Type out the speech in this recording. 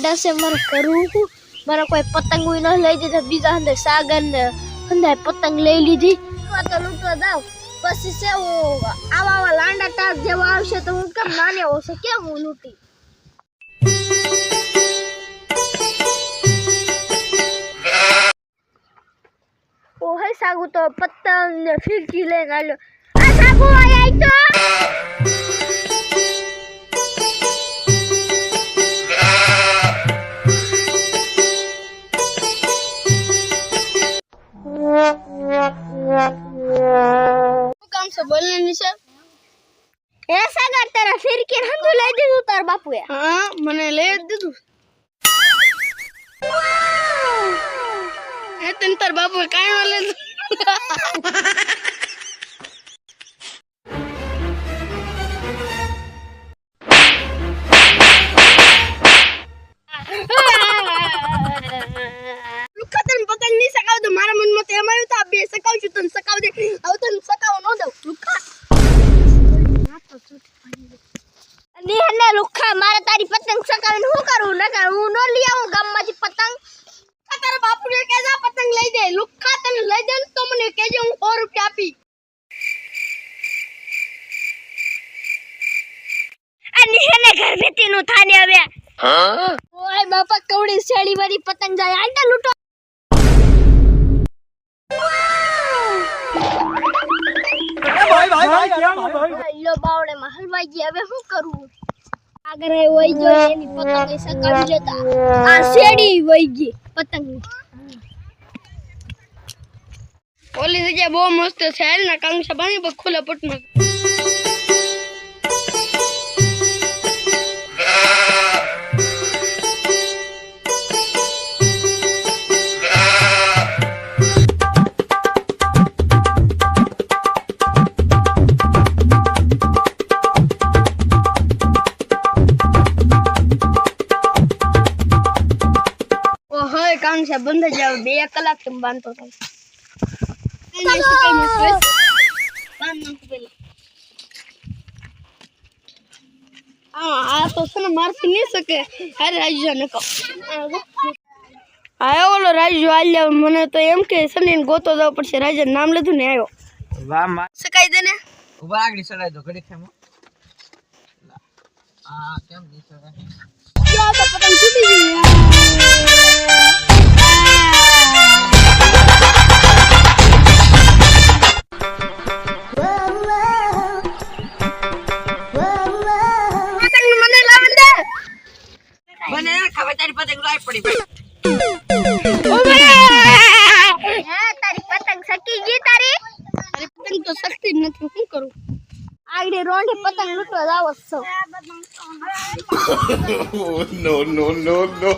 गांडा से मर करूँ मारा कोई पतंग हुई ना ले दे बीजा हंदे सागन हंदे पतंग ले ली थी तो लूटो दाव बस से वो आवा लांडा टाप जेव आवशे तो હું કેમ નાને હોશે કેમ હું લૂટી ओ है सागू तो पतंग ने फिरकी लेने आलो आ सागू आया तो काम से बोलने नहीं सर ऐसा कर तेरा फिर के हम तो ले दे तू तार बापू है हां मने ले दे तू ए तन तार बापू काई वाले लुखतन पतंग नहीं सकाव तो मारा मन मत एम आयो तो बे सकाव छु तन सकाव दे अब तन सकाव न दो लुखा ની હને લુખા મારે તારી પતંગ સકાવીને હું કરું ન કરું હું નો લઈ આવું ગામમાંથી પતંગ તારા બાપુને કેજા પતંગ લઈ દે લુખા તને લઈ દે તો મને કેજે હું 100 રૂપિયા આપી અને હેને ઘર બેતી નું થાને હવે હા ઓય બાપા કવડી શેડી વાળી પતંગ જાય આંટા લૂટો भाई लो बावड़े में हलवाई जी હવે શું કરું આગળ વઈ જો એની પતંગ સકાવી લેતા આ શેડી વઈ ગઈ પતંગ ઓલી જગ્યા બહુ મસ્ત છે ના કાંગસા બાની પર ખુલ્લા પટમાં કાંગસા બંધ જાવ 2 કલાક કેમ બાંધતો તો આ તો સને મારતી નહીં શકે અરે રાજુ ને કહો આયો ઓલો રાજુ આલ્યા મને તો એમ કે સને ગોતો જવો પડશે રાજુ નામ લીધું ને આવ્યો વાહ માં સકાઈ દે ને ઉભા આગળી સડાઈ દો ઘડી ખેમો આ કેમ નહીં સડાય યો તો પતંગ છૂટી ગઈ बने खबर तारी पतंग लाइ पड़ी ओ तारी पतंग सकी गई तारी अरे पतंग तो सकती नहीं હું કરું આગળે રોંઢે પતંગ લૂટવા જાવ છો નો નો નો નો